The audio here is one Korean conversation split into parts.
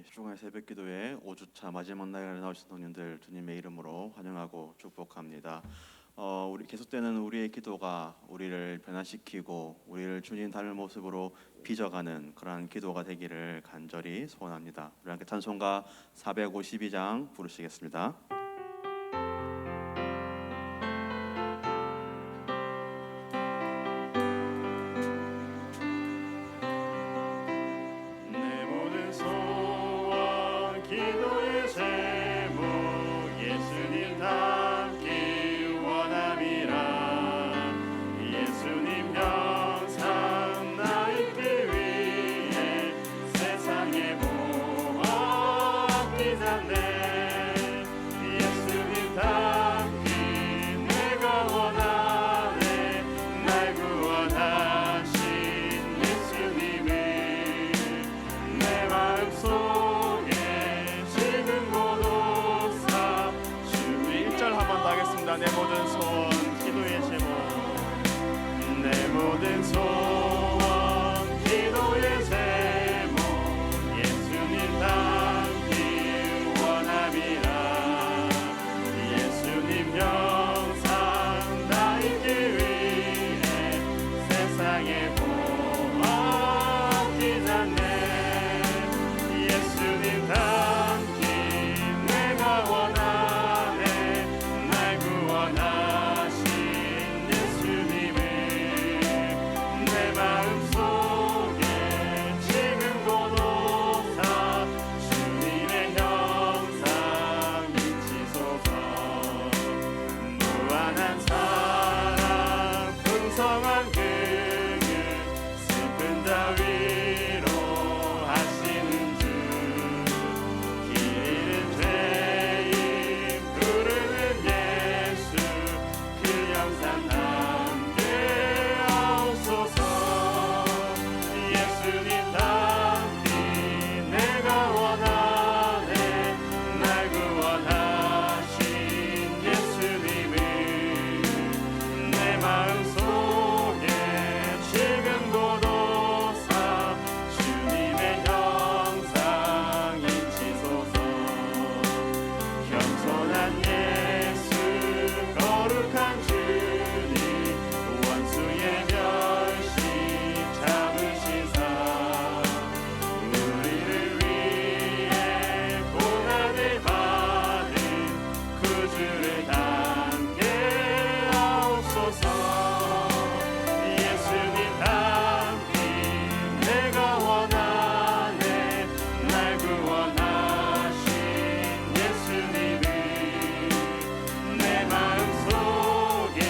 10주간의 새벽기도회 5주차 마지막 날에 나오신 성도님들 주님의 이름으로 환영하고 축복합니다. 우리 계속되는 우리의 기도가 우리를 변화시키고 우리를 주님 닮은 모습으로 빚어가는 그러한 기도가 되기를 간절히 소원합니다. 우리 함께 찬송가 452장 부르시겠습니다. 내 모든 소원 기도의 제목 내 모든 소원 기도의 제목 예수님 닮기 원함이라 예수님 영상 나 있기 위해 세상에 보았기 전에 예수님 닮기 내가 원하네 날 구원하신 예수님을 내 마음속에 지금 고독사 주님의 형상 비치소서 무한한 사랑 풍성한 긍휼 슬픈 자위로 하시는 주 길 잃은 죄인 부르는 예수 그 영상 함께 하옵소서 예수님 닮기 내가 원하네 날 구원하신 예수님을 내 마음속에 지금 고독사 주님의 형상 인치소서 겸손한 예수 거룩한 주님 원수의 멸시 참으시사 우리를 위해 고난을 받은 구주를 담게 하옵소서 예수님 닮기 내가 원하네 날 구원하신 예수님을 내 마음속에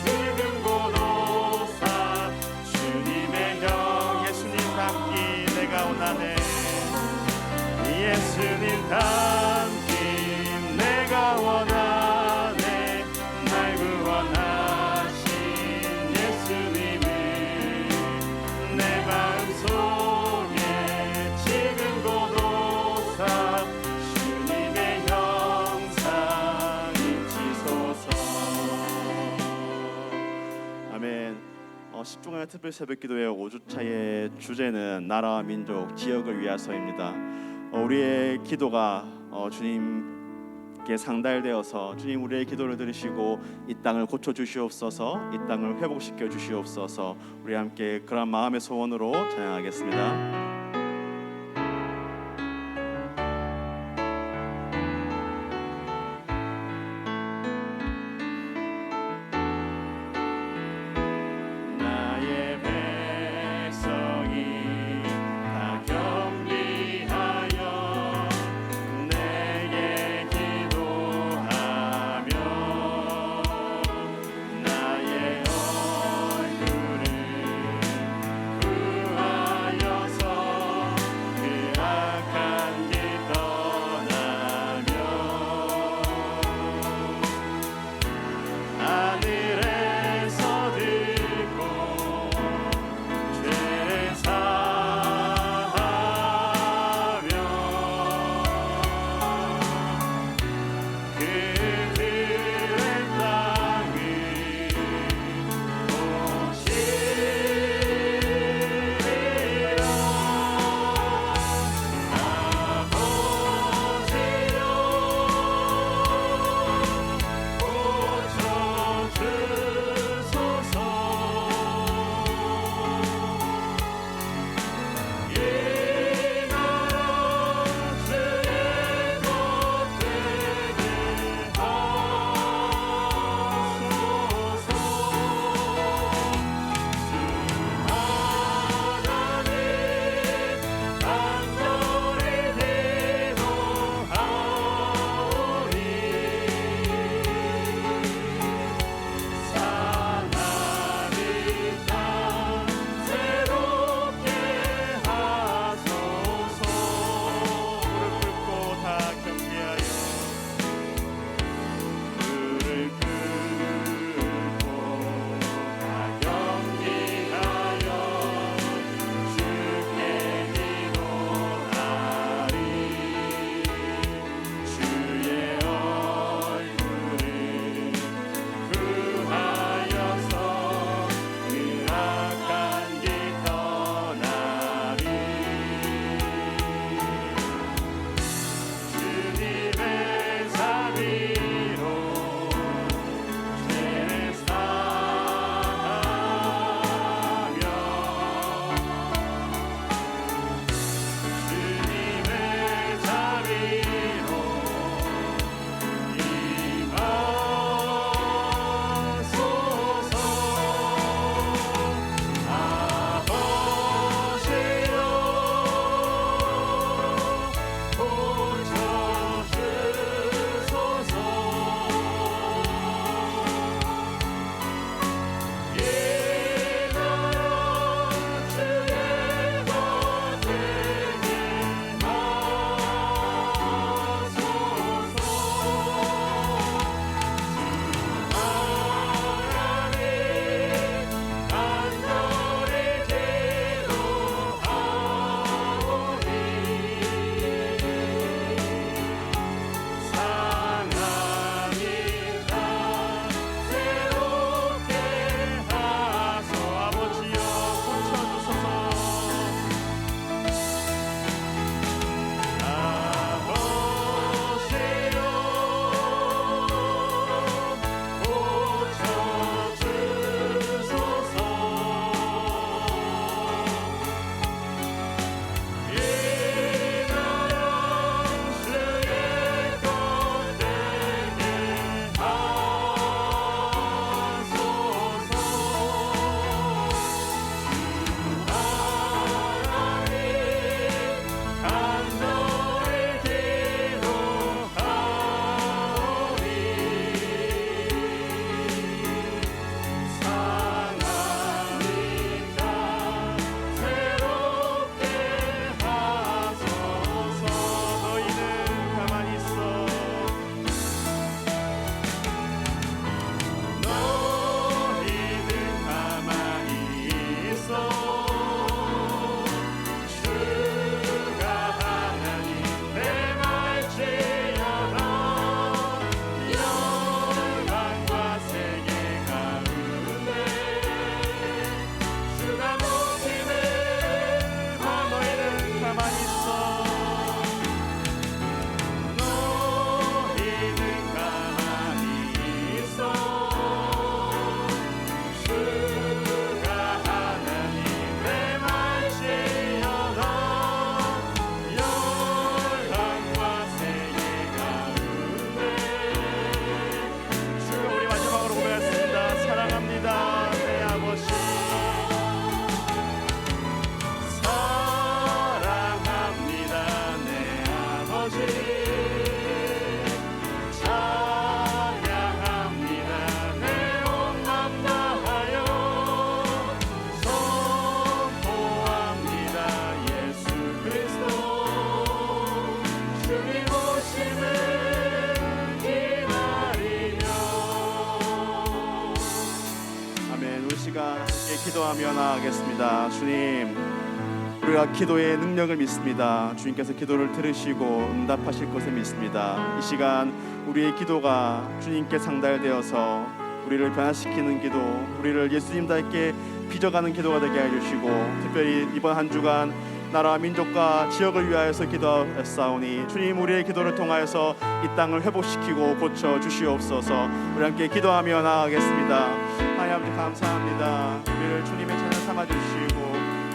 지금 고독사 주님의 영 예수님 닮기 내가 원하네 예수님 닮기 내가 원하네 날 구원하신 예수님을 내 마음속에 지금 고독사 주님의 형상 인치소서 아멘. 10주간의 특별 새벽기도회 5주차의 주제는 나라와 민족, 지역을 위하여서입니다. 우리의 기도가 주님께 상달되어서 주님 우리의 기도를 들으시고 이 땅을 고쳐주시옵소서, 이 땅을 회복시켜 주시옵소서. 우리 함께 그런 마음의 소원으로 찬양하겠습니다. 나의 백성이 다 겸비하여 내게 기도하며 나의 얼굴을 구하여서 기도하며 나아가겠습니다. 주님, 우리가 기도의 능력을 믿습니다. 주님께서 기도를 들으시고 응답하실 것을 믿습니다. 이 시간 우리의 기도가 주님께 상달되어서 우리를 변화시키는 기도, 우리를 예수님답게 빚어가는 기도가 되게 해주시고, 특별히 이번 한 주간 나라와 민족과 지역을 위하여서 기도하였사오니 주님, 우리의 기도를 통하여서 이 땅을 회복시키고 고쳐 주시옵소서. 우리 함께 기도하며 나아가겠습니다. 하나님 아버지, 감사합니다. 우리를 주님의 자녀 삼아주시고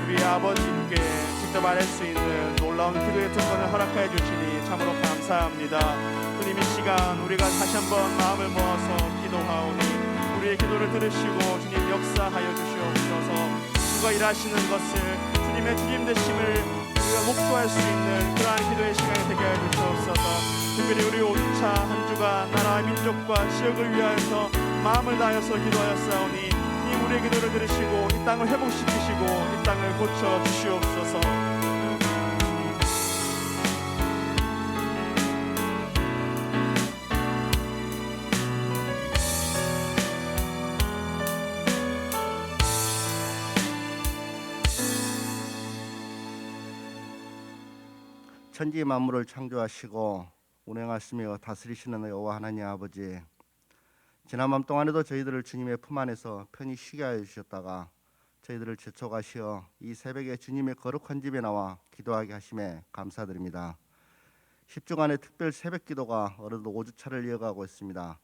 우리 아버지께 직접 아뢰 수 있는 놀라운 기도의 특권을 허락하여 주시니 참으로 감사합니다. 주님, 이 시간 우리가 다시 한번 마음을 모아서 기도하오니 우리의 기도를 들으시고 주님 역사하여 주시옵소서. 주가 일하시는 것을, 주님의 주님 되심을 우리가 목도할 수 있는 그러한 기도의 시간이 되게 하여 주시옵소서. 특별히 우리 5주차 한 주간 나라와 민족과 지역을 위하여서 마음을 다하여서 기도하였사오니 주님, 우리의 기도를 들으시고 이 땅을 회복시키시고 이 땅을 고쳐 주시옵소서. 천지 만물을 창조하시고 운행하시며 다스리시는 여호와 하나님 아버지, 지난 밤 동안에도 저희들을 주님의 품 안에서 편히 쉬게 하여 주셨다가 저희들을 제촉하시어 이 새벽에 주님의 거룩한 집에 나와 기도하게 하심에 감사드립니다. 10주간의 특별 새벽 기도가 어느덧 5주차를 이어가고 있습니다.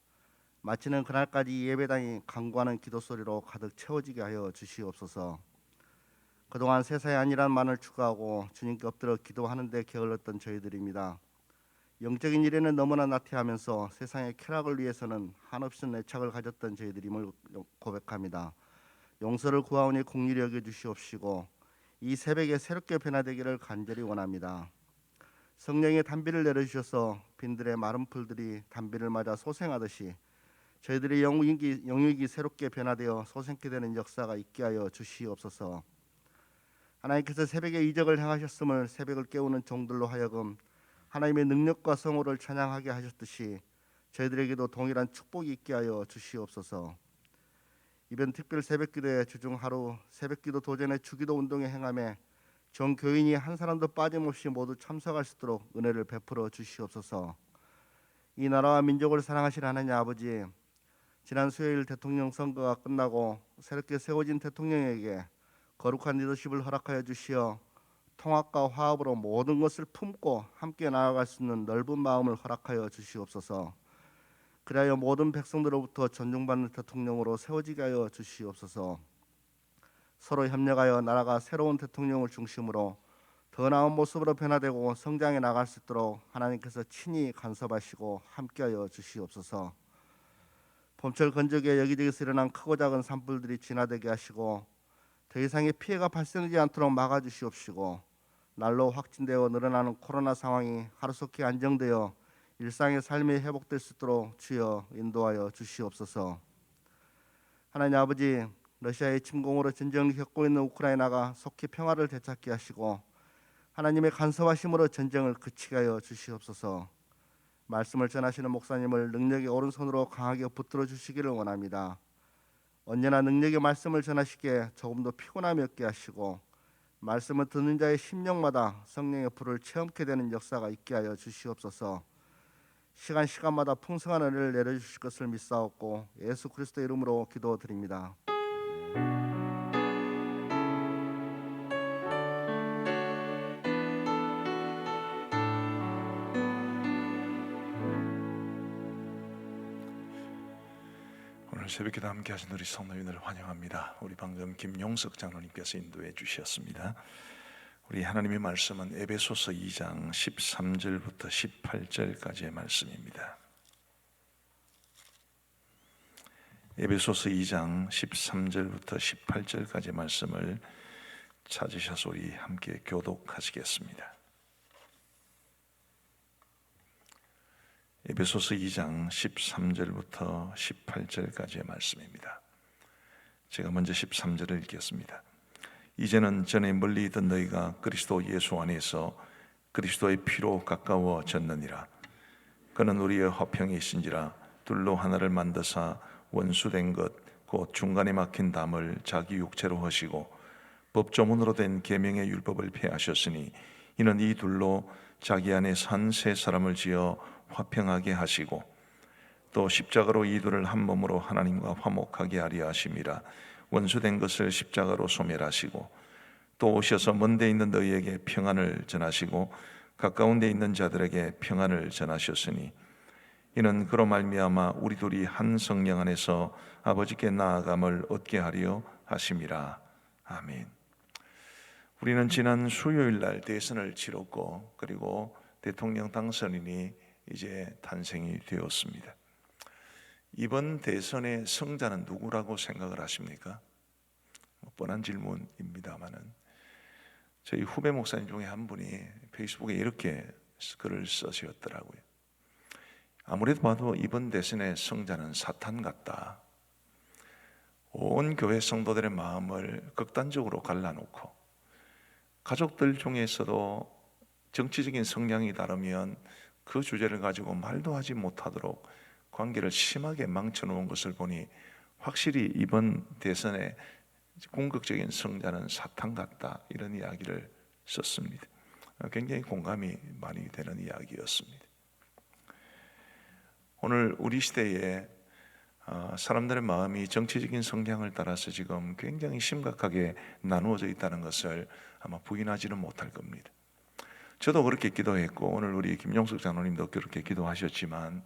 마치는 그날까지 이 예배당이 간구하는 기도 소리로 가득 채워지게 하여 주시옵소서. 그동안 세상의 안일한 만을 추구하고 주님께 엎드려 기도하는 데 게을렀던 저희들입니다. 영적인 일에는 너무나 나태하면서 세상의 쾌락을 위해서는 한없이 애착을 가졌던 저희들임을 고백합니다. 용서를 구하오니 공의를 여겨 주시옵시고 이 새벽에 새롭게 변화되기를 간절히 원합니다. 성령의 단비를 내려주셔서 빈들의 마른 풀들이 단비를 맞아 소생하듯이 저희들의 영육이 새롭게 변화되어 소생케 되는 역사가 있게 하여 주시옵소서. 하나님께서 새벽에 이적을 행하셨음을 새벽을 깨우는 종들로 하여금 하나님의 능력과 성호를 찬양하게 하셨듯이 저희들에게도 동일한 축복이 있게 하여 주시옵소서. 이번 특별 새벽기도의 주중 하루 새벽기도 도전의 주기도 운동에 행함에 전 교인이 한 사람도 빠짐없이 모두 참석할 수 있도록 은혜를 베풀어 주시옵소서. 이 나라와 민족을 사랑하시는 하나님 아버지, 지난 수요일 대통령 선거가 끝나고 새롭게 세워진 대통령에게 거룩한 리더십을 허락하여 주시어 통합과 화합으로 모든 것을 품고 함께 나아갈 수 있는 넓은 마음을 허락하여 주시옵소서. 그리하여 모든 백성들로부터 존중받는 대통령으로 세워지게 하여 주시옵소서. 서로 협력하여 나라가 새로운 대통령을 중심으로 더 나은 모습으로 변화되고 성장해 나갈 수 있도록 하나님께서 친히 간섭하시고 함께하여 주시옵소서. 봄철 건조기에 여기저기서 일어난 크고 작은 산불들이 진화되게 하시고 더 이상의 피해가 발생하지 않도록 막아주시옵시고 날로 확진되어 늘어나는 코로나 상황이 하루속히 안정되어 일상의 삶이 회복될 수 있도록 주여 인도하여 주시옵소서. 하나님 아버지, 러시아의 침공으로 전쟁을 겪고 있는 우크라이나가 속히 평화를 되찾게 하시고 하나님의 간섭하심으로 전쟁을 그치게 하여 주시옵소서. 말씀을 전하시는 목사님을 능력의 오른손으로 강하게 붙들어 주시기를 원합니다. 언제나 능력의 말씀을 전하시기에 조금도 피곤함이 없게 하시고 말씀을 듣는 자의 심령마다 성령의 불을 체험케 되는 역사가 있게 하여 주시옵소서. 시간마다 풍성한 은혜를 내려주실 것을 믿사옵고 예수 그리스도의 이름으로 기도드립니다. 오늘 새벽기도 함께 하신 우리 성도님들을 환영합니다. 우리 방금 김용석 장로님께서 인도해 주셨습니다. 우리 하나님의 말씀은 에베소서 2장 13절부터 18절까지의 말씀입니다. 에베소서 2장 13절부터 18절까지의 말씀을 찾으셔서 우리 함께 교독하시겠습니다. 에베소서 2장 13절부터 18절까지의 말씀입니다. 제가 먼저 13절을 읽겠습니다. 이제는 전에 멀리 있던 너희가 그리스도 예수 안에서 그리스도의 피로 가까워졌느니라. 그는 우리의 화평이신지라 둘로 하나를 만드사 원수된 것 곧 중간에 막힌 담을 자기 육체로 허시고 법조문으로 된 계명의 율법을 폐하셨으니 이는 이 둘로 자기 안에 산 세 사람을 지어 화평하게 하시고 또 십자가로 이 둘을 한 몸으로 하나님과 화목하게 하려 하심이라. 원수된 것을 십자가로 소멸하시고 또 오셔서 먼 데 있는 너희에게 평안을 전하시고 가까운 데 있는 자들에게 평안을 전하셨으니 이는 그로 말미암아 우리 둘이 한 성령 안에서 아버지께 나아감을 얻게 하려 하심이라. 아멘. 우리는 지난 수요일 날 대선을 치렀고 그리고 대통령 당선인이 이제 탄생이 되었습니다. 이번 대선의 승자는 누구라고 생각을 하십니까? 뻔한 질문입니다만은 저희 후배 목사님 중에 한 분이 페이스북에 이렇게 글을 쓰셨더라고요. 아무래도 봐도 이번 대선의 승자는 사탄 같다. 온 교회 성도들의 마음을 극단적으로 갈라놓고 가족들 중에서도 정치적인 성향이 다르면 그 주제를 가지고 말도 하지 못하도록 관계를 심하게 망쳐놓은 것을 보니 확실히 이번 대선의 궁극적인 승자는 사탄 같다, 이런 이야기를 썼습니다. 굉장히 공감이 많이 되는 이야기였습니다. 오늘 우리 시대에 사람들의 마음이 정치적인 성향을 따라서 지금 굉장히 심각하게 나누어져 있다는 것을 아마 부인하지는 못할 겁니다. 저도 그렇게 기도했고 오늘 우리 김용석 장로님도 그렇게 기도하셨지만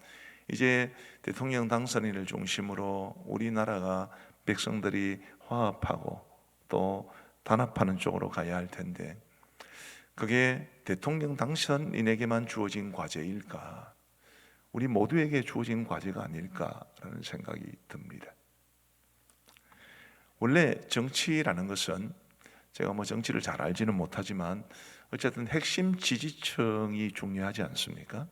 이제 대통령 당선인을 중심으로 우리나라가 백성들이 화합하고 또 단합하는 쪽으로 가야 할 텐데 그게 대통령 당선인에게만 주어진 과제일까? 우리 모두에게 주어진 과제가 아닐까라는 생각이 듭니다. 원래 정치라는 것은 제가 정치를 잘 알지는 못하지만 어쨌든 핵심 지지층이 중요하지 않습니까?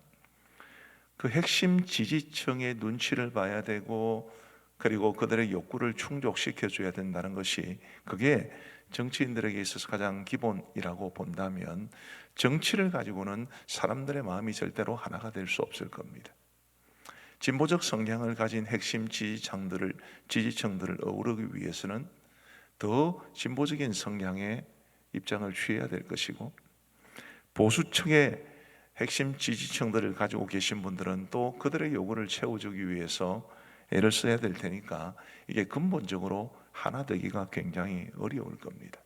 그 핵심 지지층의 눈치를 봐야 되고 그리고 그들의 욕구를 충족시켜 줘야 된다는 것이 그게 정치인들에게 있어서 가장 기본이라고 본다면 정치를 가지고는 사람들의 마음이 절대로 하나가 될 수 없을 겁니다. 진보적 성향을 가진 핵심 지지층들을 어우르기 위해서는 더 진보적인 성향의 입장을 취해야 될 것이고 보수층의 핵심 지지층들을 가지고 계신 분들은 또 그들의 요구를 채워주기 위해서 애를 써야 될 테니까 이게 근본적으로 하나 되기가 굉장히 어려울 겁니다.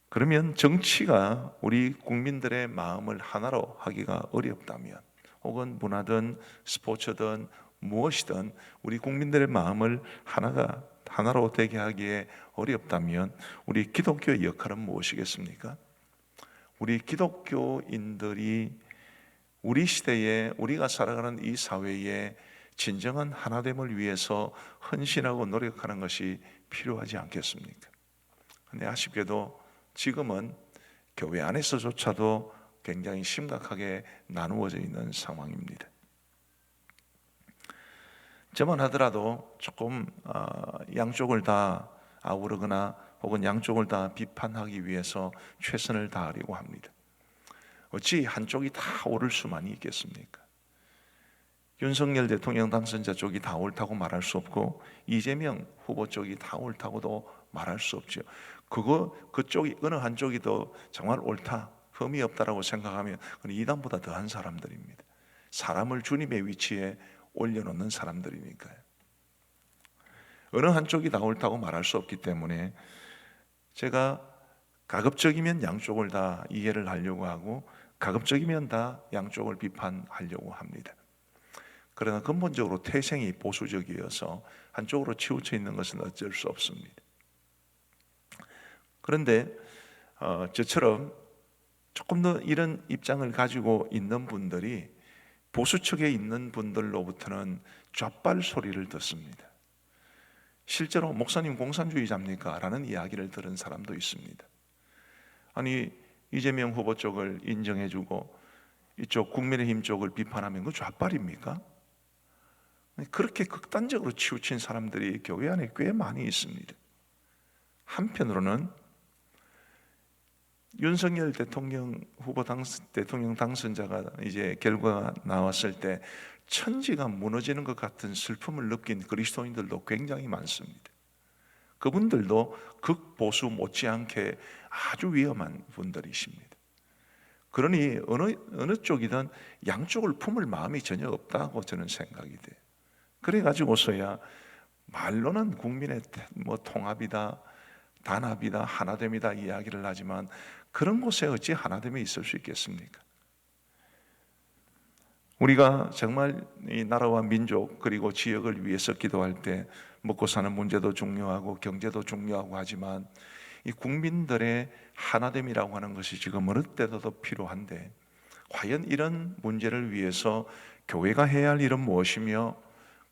그러면 정치가 우리 국민들의 마음을 하나로 하기가 어렵다면 혹은 문화든 스포츠든 무엇이든 우리 국민들의 마음을 하나로 되게 하기에 어렵다면 우리 기독교의 역할은 무엇이겠습니까? 우리 기독교인들이 우리 시대에 우리가 살아가는 이 사회에 진정한 하나됨을 위해서 헌신하고 노력하는 것이 필요하지 않겠습니까? 근데 아쉽게도 지금은 교회 안에서조차도 굉장히 심각하게 나누어져 있는 상황입니다. 저만 하더라도 조금 양쪽을 다 아우르거나 혹은 양쪽을 다 비판하기 위해서 최선을 다하려고 합니다. 어찌 한쪽이 다 옳을 수만이 있겠습니까? 윤석열 대통령 당선자 쪽이 다 옳다고 말할 수 없고 이재명 후보 쪽이 다 옳다고도 말할 수 없죠. 그쪽이 어느 한쪽이 더 정말 옳다, 흠이 없다라고 생각하면 그건 이단보다 더한 사람들입니다. 사람을 주님의 위치에 올려놓는 사람들이니까요. 어느 한쪽이 다 옳다고 말할 수 없기 때문에 제가 가급적이면 양쪽을 다 이해를 하려고 하고 가급적이면 다 양쪽을 비판하려고 합니다. 그러나 근본적으로 태생이 보수적이어서 한쪽으로 치우쳐 있는 것은 어쩔 수 없습니다. 그런데 저처럼 조금 더 이런 입장을 가지고 있는 분들이 보수 측에 있는 분들로부터는 좌빨 소리를 듣습니다. 실제로 목사님 공산주의자입니까? 라는 이야기를 들은 사람도 있습니다. 아니 이재명 후보 쪽을 인정해주고 이쪽 국민의힘 쪽을 비판하면 그 좌빨입니까? 그렇게 극단적으로 치우친 사람들이 교회 안에 꽤 많이 있습니다. 한편으로는 윤석열 대통령 후보 대통령 당선자가 이제 결과가 나왔을 때 천지가 무너지는 것 같은 슬픔을 느낀 그리스도인들도 굉장히 많습니다. 그분들도 극보수 못지않게 아주 위험한 분들이십니다. 그러니 어느 쪽이든 양쪽을 품을 마음이 전혀 없다고 저는 생각이 돼요. 그래가지고서야 말로는 국민의 통합이다, 단합이다, 하나됨이다 이야기를 하지만 그런 곳에 어찌 하나됨이 있을 수 있겠습니까? 우리가 정말 이 나라와 민족 그리고 지역을 위해서 기도할 때 먹고 사는 문제도 중요하고 경제도 중요하고 하지만 이 국민들의 하나됨이라고 하는 것이 지금 어느 때도 필요한데 과연 이런 문제를 위해서 교회가 해야 할 일은 무엇이며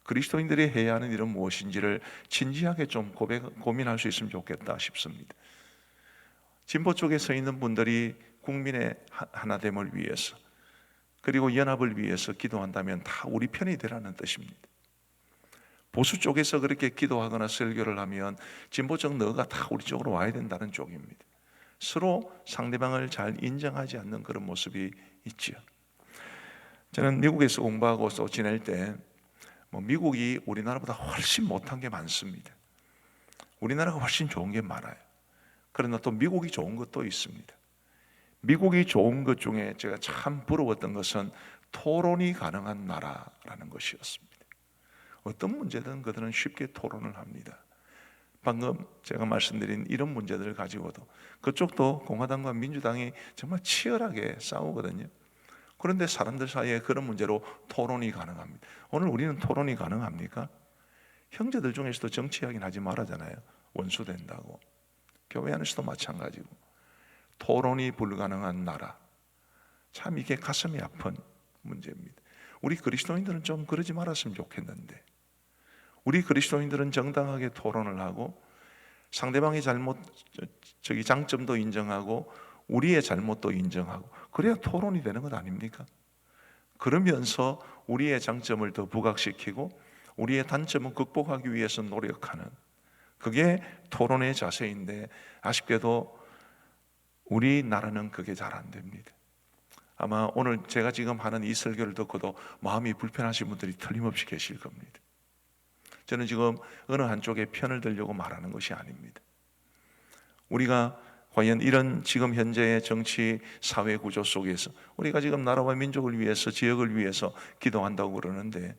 그리스도인들이 해야 하는 일은 무엇인지를 진지하게 좀 고민할 수 있으면 좋겠다 싶습니다. 진보 쪽에 서 있는 분들이 국민의 하나됨을 위해서 그리고 연합을 위해서 기도한다면 다 우리 편이 되라는 뜻입니다. 보수 쪽에서 그렇게 기도하거나 설교를 하면 진보적 너가 다 우리 쪽으로 와야 된다는 쪽입니다. 서로 상대방을 잘 인정하지 않는 그런 모습이 있죠. 저는 미국에서 공부하고 또 지낼 때 미국이 우리나라보다 훨씬 못한 게 많습니다. 우리나라가 훨씬 좋은 게 많아요. 그러나 또 미국이 좋은 것도 있습니다. 미국이 좋은 것 중에 제가 참 부러웠던 것은 토론이 가능한 나라라는 것이었습니다. 어떤 문제든 그들은 쉽게 토론을 합니다. 방금 제가 말씀드린 이런 문제들을 가지고도 그쪽도 공화당과 민주당이 정말 치열하게 싸우거든요. 그런데 사람들 사이에 그런 문제로 토론이 가능합니다. 오늘 우리는 토론이 가능합니까? 형제들 중에서도 정치 이야기는 하지 말아잖아요. 원수된다고. 교회 안에서도 마찬가지고. 토론이 불가능한 나라. 참 이게 가슴이 아픈 문제입니다. 우리 그리스도인들은 좀 그러지 말았으면 좋겠는데 우리 그리스도인들은 정당하게 토론을 하고 상대방의 장점도 인정하고 우리의 잘못도 인정하고 그래야 토론이 되는 것 아닙니까? 그러면서 우리의 장점을 더 부각시키고 우리의 단점을 극복하기 위해서 노력하는 그게 토론의 자세인데 아쉽게도 우리나라는 그게 잘 안 됩니다. 아마 오늘 제가 지금 하는 이 설교를 듣고도 마음이 불편하신 분들이 틀림없이 계실 겁니다. 저는 지금 어느 한쪽에 편을 들려고 말하는 것이 아닙니다. 우리가 과연 이런 지금 현재의 정치 사회 구조 속에서 우리가 지금 나라와 민족을 위해서 지역을 위해서 기도한다고 그러는데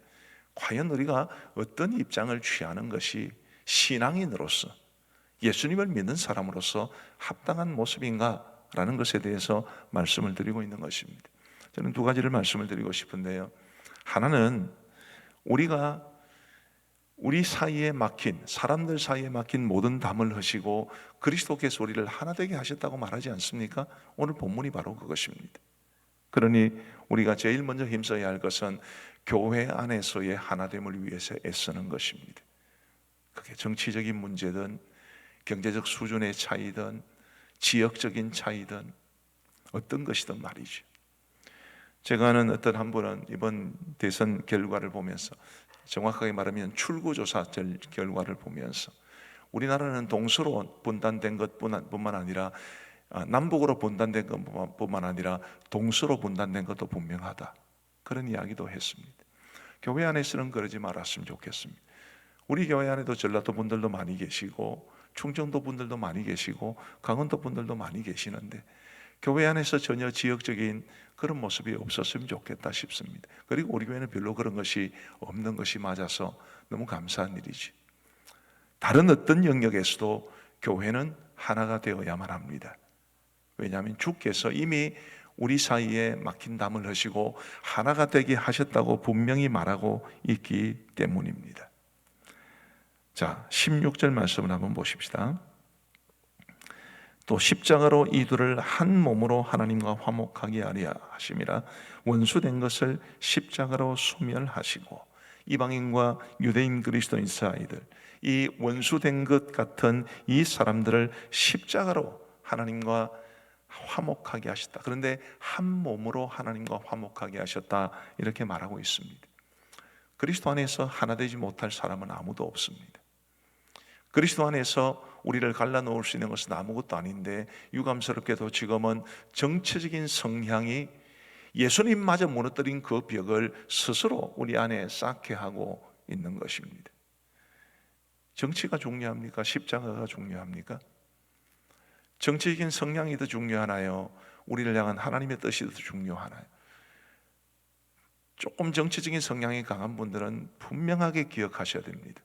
과연 우리가 어떤 입장을 취하는 것이 신앙인으로서 예수님을 믿는 사람으로서 합당한 모습인가라는 것에 대해서 말씀을 드리고 있는 것입니다. 저는 두 가지를 말씀을 드리고 싶은데요. 하나는 우리가 우리 사이에 막힌 사람들 사이에 막힌 모든 담을 허시고 그리스도께서 우리를 하나 되게 하셨다고 말하지 않습니까? 오늘 본문이 바로 그것입니다. 그러니 우리가 제일 먼저 힘써야 할 것은 교회 안에서의 하나됨을 위해서 애쓰는 것입니다. 그게 정치적인 문제든 경제적 수준의 차이든 지역적인 차이든 어떤 것이든 말이죠. 제가 아는 어떤 한 분은 이번 대선 결과를 보면서 정확하게 말하면 출구조사 결과를 보면서 우리나라는 동서로 분단된 것뿐만 아니라 남북으로 분단된 것뿐만 아니라 동서로 분단된 것도 분명하다. 그런 이야기도 했습니다. 교회 안에서는 그러지 말았으면 좋겠습니다. 우리 교회 안에도 전라도 분들도 많이 계시고 충청도 분들도 많이 계시고 강원도 분들도 많이 계시는데 교회 안에서 전혀 지역적인 그런 모습이 없었으면 좋겠다 싶습니다. 그리고 우리 교회는 별로 그런 것이 없는 것이 맞아서 너무 감사한 일이지. 다른 어떤 영역에서도 교회는 하나가 되어야만 합니다. 왜냐하면 주께서 이미 우리 사이에 막힌 담을 하시고 하나가 되게 하셨다고 분명히 말하고 있기 때문입니다. 자, 16절 말씀을 한번 보십시다. 또 십자가로 이들을 한 몸으로 하나님과 화목하게 하려 하심이라 원수된 것을 십자가로 소멸하시고 이방인과 유대인 그리스도인 사이들 이 원수된 것 같은 이 사람들을 십자가로 하나님과 화목하게 하셨다. 그런데 한 몸으로 하나님과 화목하게 하셨다 이렇게 말하고 있습니다. 그리스도 안에서 하나 되지 못할 사람은 아무도 없습니다. 그리스도 안에서 우리를 갈라놓을 수 있는 것은 아무것도 아닌데, 유감스럽게도 지금은 정치적인 성향이 예수님마저 무너뜨린 그 벽을 스스로 우리 안에 쌓게 하고 있는 것입니다. 정치가 중요합니까? 십자가가 중요합니까? 정치적인 성향이 더 중요하나요? 우리를 향한 하나님의 뜻이 더 중요하나요? 조금 정치적인 성향이 강한 분들은 분명하게 기억하셔야 됩니다.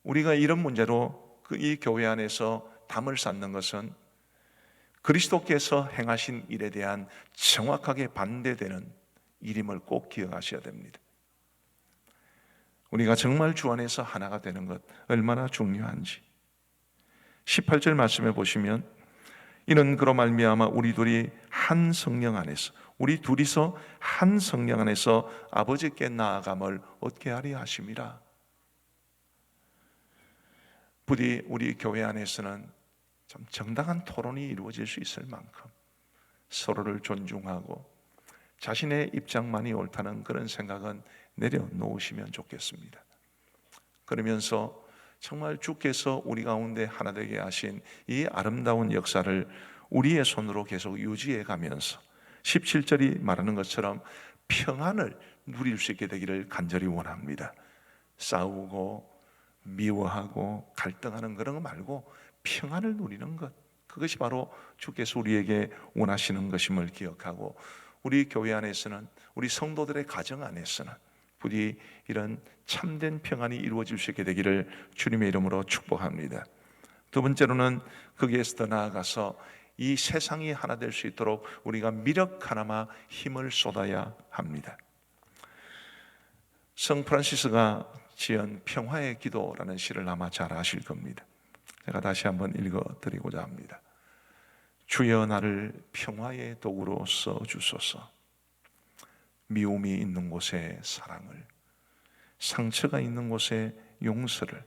우리가 이런 문제로 이 교회 안에서 담을 쌓는 것은 그리스도께서 행하신 일에 대한 정확하게 반대되는 일임을 꼭 기억하셔야 됩니다. 우리가 정말 주 안에서 하나가 되는 것 얼마나 중요한지 18절 말씀해 보시면, 이는 그로 말미암아 우리 둘이 한 성령 안에서, 우리 둘이서 한 성령 안에서 아버지께 나아감을 얻게 하려 하심이라. 부디 우리 교회 안에서는 참 정당한 토론이 이루어질 수 있을 만큼 서로를 존중하고 자신의 입장만이 옳다는 그런 생각은 내려놓으시면 좋겠습니다. 그러면서 정말 주께서 우리 가운데 하나 되게 하신 이 아름다운 역사를 우리의 손으로 계속 유지해 가면서 17절이 말하는 것처럼 평안을 누릴 수 있게 되기를 간절히 원합니다. 싸우고 미워하고 갈등하는 그런 거 말고 평안을 누리는 것, 그것이 바로 주께서 우리에게 원하시는 것임을 기억하고, 우리 교회 안에서는, 우리 성도들의 가정 안에서는 부디 이런 참된 평안이 이루어질 수 있게 되기를 주님의 이름으로 축복합니다. 두 번째로는 거기에서 더 나아가서 이 세상이 하나 될 수 있도록 우리가 미력 하나마 힘을 쏟아야 합니다. 성 프란시스가 지은 평화의 기도라는 시를 아마 잘 아실 겁니다. 제가 다시 한번 읽어드리고자 합니다. 주여 나를 평화의 도구로 써주소서. 미움이 있는 곳에 사랑을, 상처가 있는 곳에 용서를,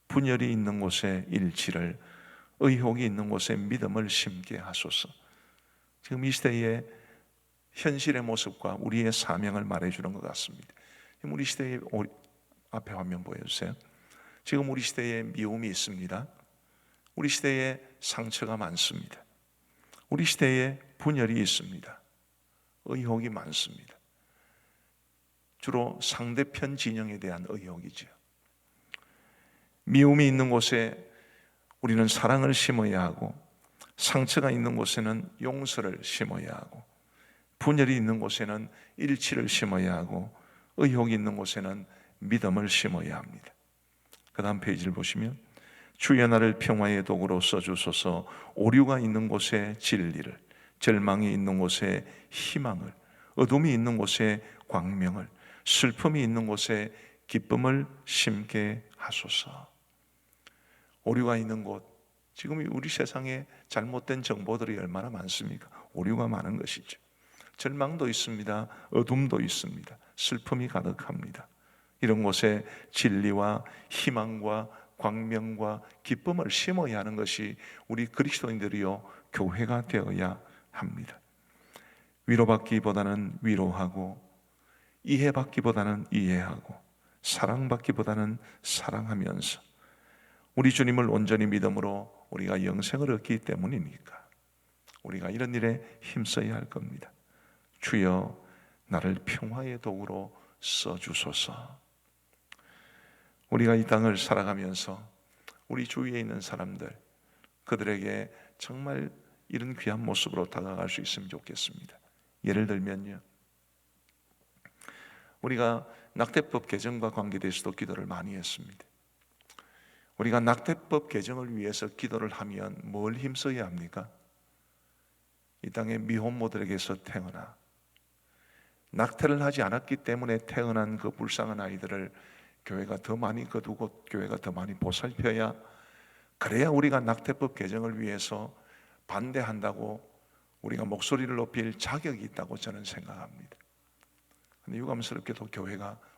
분열이 있는 곳에 일치를, 의혹이 있는 곳에 믿음을 심게 하소서. 지금 이 시대의 현실의 모습과 우리의 사명을 말해주는 것 같습니다. 우리 시대의, 앞에 화면 보여주세요. 지금 우리 시대에 미움이 있습니다. 우리 시대에 상처가 많습니다. 우리 시대에 분열이 있습니다. 의혹이 많습니다. 주로 상대편 진영에 대한 의혹이죠. 미움이 있는 곳에 우리는 사랑을 심어야 하고, 상처가 있는 곳에는 용서를 심어야 하고, 분열이 있는 곳에는 일치를 심어야 하고, 의혹이 있는 곳에는 믿음을 심어야 합니다. 그 다음 페이지를 보시면, 주여 나를 평화의 도구로 써주소서. 오류가 있는 곳에 진리를, 절망이 있는 곳에 희망을, 어둠이 있는 곳에 광명을, 슬픔이 있는 곳에 기쁨을 심게 하소서. 오류가 있는 곳, 지금 우리 세상에 잘못된 정보들이 얼마나 많습니까? 오류가 많은 것이죠. 절망도 있습니다. 어둠도 있습니다. 슬픔이 가득합니다. 이런 곳에 진리와 희망과 광명과 기쁨을 심어야 하는 것이 우리 그리스도인들이요 교회가 되어야 합니다. 위로받기보다는 위로하고, 이해받기보다는 이해하고, 사랑받기보다는 사랑하면서 우리 주님을 온전히 믿음으로 우리가 영생을 얻기 때문이니까 우리가 이런 일에 힘써야 할 겁니다. 주여 나를 평화의 도구로 써주소서. 우리가 이 땅을 살아가면서 우리 주위에 있는 사람들, 그들에게 정말 이런 귀한 모습으로 다가갈 수 있으면 좋겠습니다. 예를 들면요, 우리가 낙태법 개정과 관계돼서도 기도를 많이 했습니다. 우리가 낙태법 개정을 위해서 기도를 하면 뭘 힘써야 합니까? 이 땅의 미혼모들에게서 태어나 낙태를 하지 않았기 때문에 태어난 그 불쌍한 아이들을 교회가 더 많이 거두고 교회가 더 많이 보살펴야, 그래야 우리가 낙태법 개정을 위해서 반대한다고 우리가 목소리를 높일 자격이 있다고 저는 생각합니다. 그런데 유감스럽게도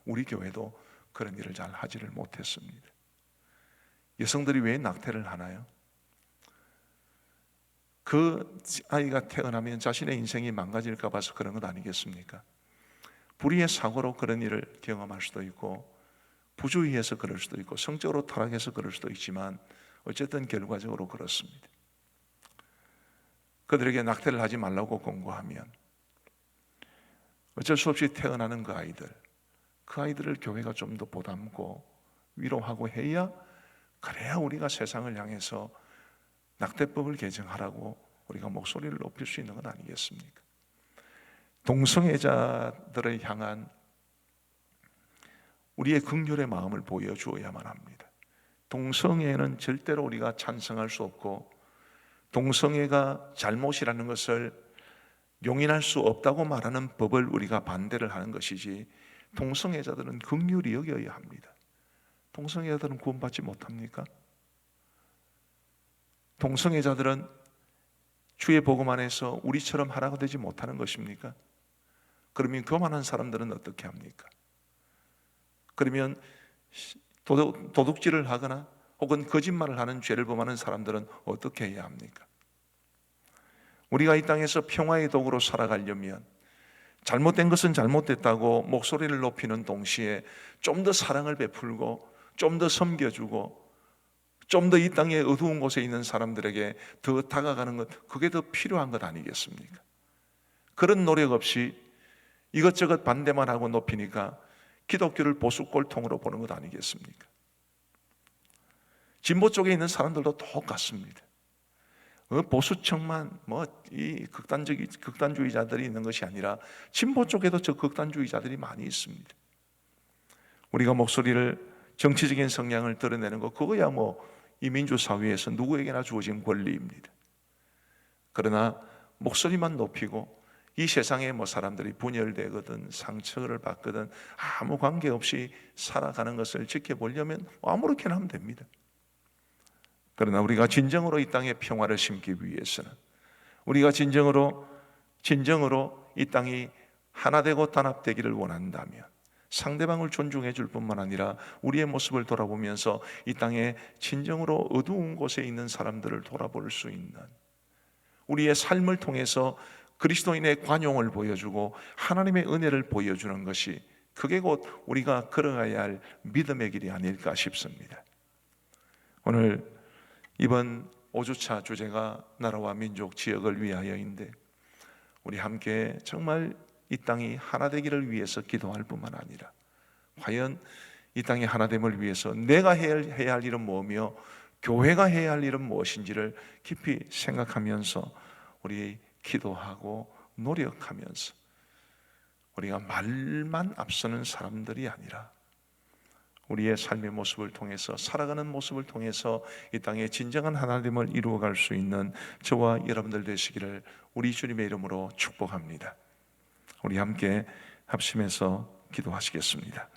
우리 교회도 그런 일을 잘 하지를 못했습니다. 여성들이 왜 낙태를 하나요? 그 아이가 태어나면 자신의 인생이 망가질까 봐서 그런 것 아니겠습니까? 불의의 사고로 그런 일을 경험할 수도 있고, 부주의해서 그럴 수도 있고, 성적으로 타락해서 그럴 수도 있지만, 어쨌든 결과적으로 그렇습니다. 그들에게 낙태를 하지 말라고 권고하면 어쩔 수 없이 태어나는 그 아이들을 교회가 좀 더 보담고 위로하고 해야, 그래야 우리가 세상을 향해서 낙태법을 개정하라고 우리가 목소리를 높일 수 있는 건 아니겠습니까? 동성애자들을 향한 우리의 긍휼의 마음을 보여주어야만 합니다. 동성애는 절대로 우리가 찬성할 수 없고, 동성애가 잘못이라는 것을 용인할 수 없다고 말하는 법을 우리가 반대를 하는 것이지, 동성애자들은 긍휼히 여겨야 합니다. 동성애자들은 구원받지 못합니까? 동성애자들은 주의 복음 안에서 우리처럼 하나가 되지 못하는 것입니까? 그러면 교만한 사람들은 어떻게 합니까? 그러면 도둑질을 하거나 혹은 거짓말을 하는 죄를 범하는 사람들은 어떻게 해야 합니까? 우리가 이 땅에서 평화의 도구로 살아가려면 잘못된 것은 잘못됐다고 목소리를 높이는 동시에 좀 더 사랑을 베풀고 좀 더 섬겨주고 좀 더 이 땅의 어두운 곳에 있는 사람들에게 더 다가가는 것, 그게 더 필요한 것 아니겠습니까? 그런 노력 없이 이것저것 반대만 하고 높이니까 기독교를 보수 꼴통으로 보는 것 아니겠습니까? 진보 쪽에 있는 사람들도 똑같습니다. 보수층만 이 극단주의자들이 있는 것이 아니라 진보 쪽에도 저 극단주의자들이 많이 있습니다. 우리가 목소리를, 정치적인 성향을 드러내는 것, 그거야 이 민주 사회에서 누구에게나 주어진 권리입니다. 그러나 목소리만 높이고 이 세상에 사람들이 분열되거든 상처를 받거든 아무 관계없이 살아가는 것을 지켜보려면 아무렇게나 하면 됩니다. 그러나 우리가 진정으로 이 땅에 평화를 심기 위해서는, 우리가 진정으로 이 땅이 하나 되고 단합되기를 원한다면 상대방을 존중해 줄 뿐만 아니라 우리의 모습을 돌아보면서 이 땅에 진정으로 어두운 곳에 있는 사람들을 돌아볼 수 있는, 우리의 삶을 통해서 그리스도인의 관용을 보여주고 하나님의 은혜를 보여주는 것이, 그게 곧 우리가 걸어가야 할 믿음의 길이 아닐까 싶습니다. 오늘 이번 5주차 주제가 나라와 민족 지역을 위하여인데, 우리 함께 정말 이 땅이 하나 되기를 위해서 기도할 뿐만 아니라, 과연 이 땅의 하나됨을 위해서 내가 해야 할 일은 뭐며 교회가 해야 할 일은 무엇인지를 깊이 생각하면서 우리 기도하고 노력하면서, 우리가 말만 앞서는 사람들이 아니라 우리의 삶의 모습을 통해서, 살아가는 모습을 통해서 이 땅에 진정한 하나됨을 이루어갈 수 있는 저와 여러분들 되시기를 우리 주님의 이름으로 축복합니다. 우리 함께 합심해서 기도하시겠습니다.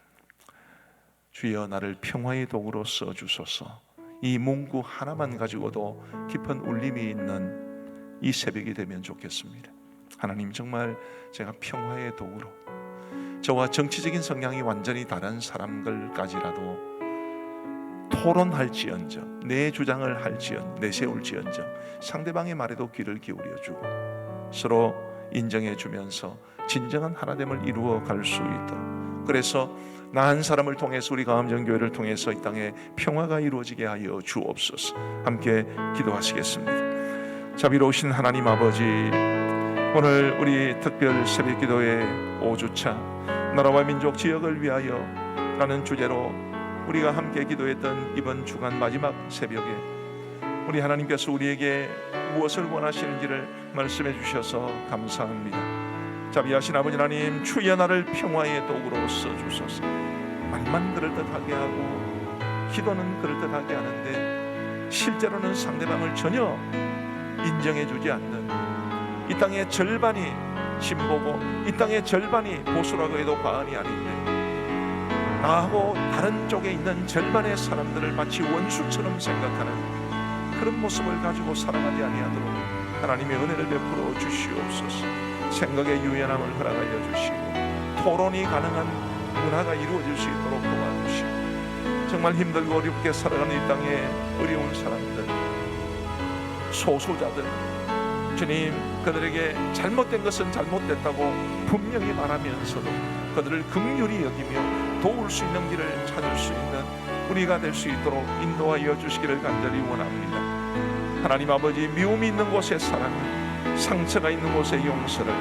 주여, 나를 평화의 도구로 써주소서. 이 문구 하나만 가지고도 깊은 울림이 있는 이 새벽이 되면 좋겠습니다. 하나님, 정말 제가 평화의 도구로, 저와 정치적인 성향이 완전히 다른 사람들까지라도 토론할지언정, 내 주장을 내세울지언정 상대방의 말에도 귀를 기울여주고 서로 인정해주면서 진정한 하나됨을 이루어 갈 수 있도록, 그래서 나 한 사람을 통해서 우리 가암정교회를 통해서 이 땅에 평화가 이루어지게 하여 주옵소서. 함께 기도하시겠습니다. 자비로우신 하나님 아버지, 오늘 우리 특별 새벽기도의 5주차 나라와 민족 지역을 위하여 라는 주제로 우리가 함께 기도했던 이번 주간 마지막 새벽에 우리 하나님께서 우리에게 무엇을 원하시는지를 말씀해 주셔서 감사합니다. 자비하신 아버지 하나님, 주여 나를 평화의 도구로 써주소서. 말만 그럴듯하게 하고 기도는 그럴듯하게 하는데 실제로는 상대방을 전혀 인정해 주지 않는, 이 땅의 절반이 진보고 이 땅의 절반이 보수라고 해도 과언이 아닌데, 나하고 다른 쪽에 있는 절반의 사람들을 마치 원수처럼 생각하는 그런 모습을 가지고 살아가지 아니하도록 하나님의 은혜를 베풀어 주시옵소서. 생각의 유연함을 허락하여 주시고 토론이 가능한 문화가 이루어질 수 있도록 도와주시고, 정말 힘들고 어렵게 살아가는 이 땅의 어려운 사람들, 소수자들, 주님, 그들에게 잘못된 것은 잘못됐다고 분명히 말하면서도 그들을 긍휼히 여기며 도울 수 있는 길을 찾을 수 있는 우리가 될 수 있도록 인도하여 주시기를 간절히 원합니다. 하나님 아버지, 미움이 있는 곳에 사랑을, 상처가 있는 곳에 용서를,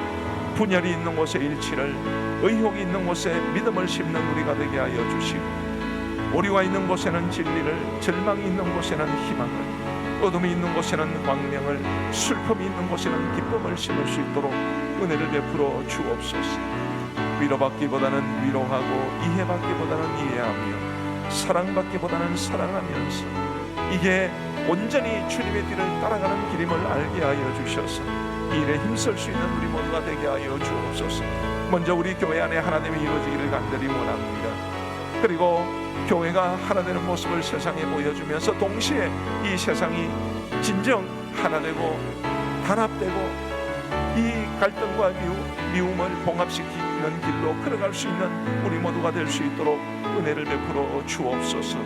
분열이 있는 곳에 일치를, 의혹이 있는 곳에 믿음을 심는 우리가 되게 하여 주시고, 오류가 있는 곳에는 진리를, 절망이 있는 곳에는 희망을, 어둠이 있는 곳에는 광명을, 슬픔이 있는 곳에는 기쁨을 심을 수 있도록 은혜를 베풀어 주옵소서. 위로받기보다는 위로하고, 이해받기보다는 이해하며, 사랑받기보다는 사랑하면서, 이게 온전히 주님의 뒤를 따라가는 길임을 알게 하여 주셔서 이 일에 힘쓸 수 있는 우리 모두가 되게 하여 주옵소서. 먼저 우리 교회 안에 하나됨이 이루어지기를 간절히 원합니다. 그리고 교회가 하나 되는 모습을 세상에 보여주면서 동시에 이 세상이 진정 하나 되고 단합되고 이 갈등과 미움을 봉합시키는 길로 걸어갈 수 있는 우리 모두가 될 수 있도록 은혜를 베풀어 주옵소서.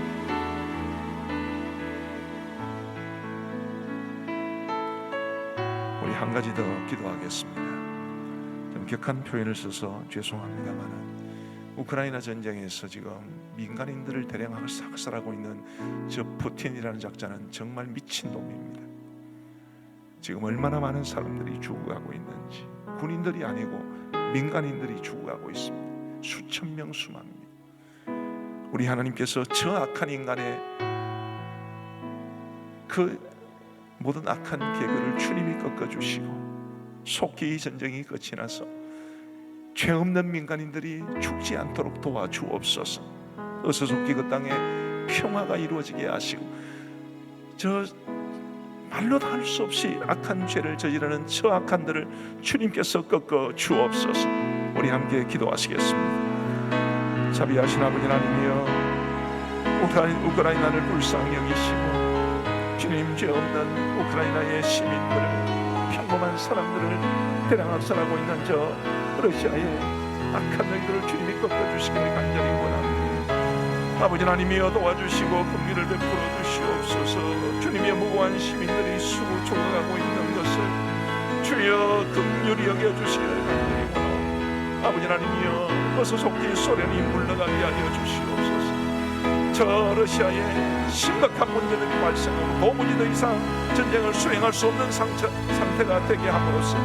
우리 한 가지 더 기도하겠습니다. 좀 격한 표현을 써서 죄송합니다만, 우크라이나 전쟁에서 지금 민간인들을 대량 학살하고 있는 저 푸틴이라는 작자는 정말 미친 놈입니다. 지금 얼마나 많은 사람들이 죽어가고 있는지, 군인들이 아니고 민간인들이 죽어가고 있습니다. 수천 명, 수만 명. 우리 하나님께서 저 악한 인간의 그 모든 악한 계획을 주님이 꺾어주시고, 속히 이 전쟁이 끝이 나서 죄 없는 민간인들이 죽지 않도록 도와주옵소서. 어서 속히 그 땅에 평화가 이루어지게 하시고, 저 말로도 할 수 없이 악한 죄를 저지르는 저 악한들을 주님께서 꺾어 주옵소서. 우리 함께 기도하시겠습니다. 자비하신 아버지 하나님이여, 우크라이나를 불쌍히 여기시고 주님, 죄 없는 우크라이나의 시민들을, 평범한 사람들을 대량 학살하고 있는 저 러시아의 악한 너희들을 주님이 꺾어주시기를 간절히 원합니다. 아버지 하나님이여, 도와주시고 긍휼을 베풀어 주시옵소서. 주님의 무고한 시민들이 수고 죽어가고 있는 것을 주여 긍휼히 여겨주시기를 간절히 원합니다. 아버지 하나님이여, 어서 속히 소련이 물러가게 하여 주시옵소서. 저 러시아에 심각한 문제들이 발생하고 도무지 더 이상 전쟁을 수행할 수 없는 상태가 되게 함으로써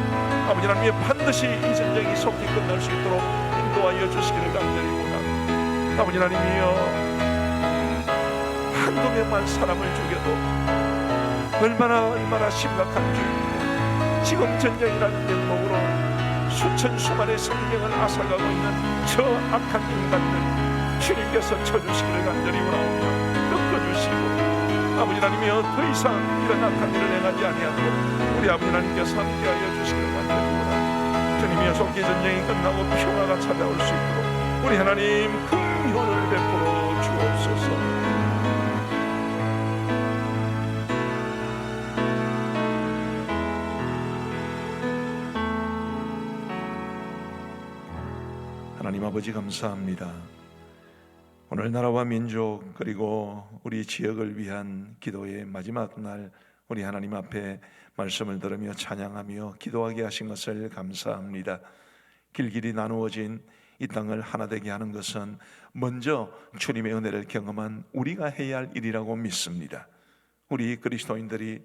아버지 하나님, 반드시 이 전쟁이 속히 끝날 수 있도록 인도하여 주시기를 간절히 원합니다. 아버지 하나님이여, 한두 명만 사람을 죽여도 얼마나 심각한 죄입니다. 지금 전쟁이라는 명목으로 수천 수만의 생명을 앗아가고 있는 저 악한 인간들 주님께서 쳐주시기를 간절히 원하오며 꺾어주시고, 아버지 하나님이여, 더 이상 이런 악한 일을 행하지 아니하도록 우리 아버지 하나님께서 함께하여 주시기를 간절히 원합니다. 주님이여, 속히 전쟁이 끝나고 평화가 찾아올 수 있도록 우리 하나님 긍휼을 베풀어 주옵소서. 하나님 아버지, 감사합니다. 오늘 나라와 민족 그리고 우리 지역을 위한 기도의 마지막 날, 우리 하나님 앞에 말씀을 들으며 찬양하며 기도하게 하신 것을 감사합니다. 길길이 나누어진 이 땅을 하나 되게 하는 것은 먼저 주님의 은혜를 경험한 우리가 해야 할 일이라고 믿습니다. 우리 그리스도인들이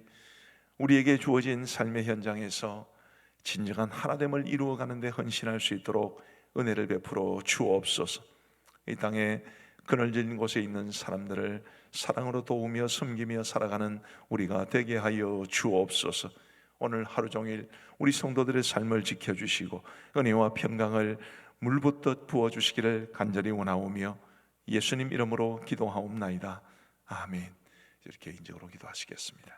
우리에게 주어진 삶의 현장에서 진정한 하나됨을 이루어가는 데 헌신할 수 있도록 은혜를 베풀어 주옵소서. 이 땅에 그늘진 곳에 있는 사람들을 사랑으로 도우며 섬기며 살아가는 우리가 되게 하여 주옵소서. 오늘 하루 종일 우리 성도들의 삶을 지켜주시고 은혜와 평강을 물붓듯 부어주시기를 간절히 원하오며 예수님 이름으로 기도하옵나이다. 아멘. 이렇게 개인적으로 기도하시겠습니다.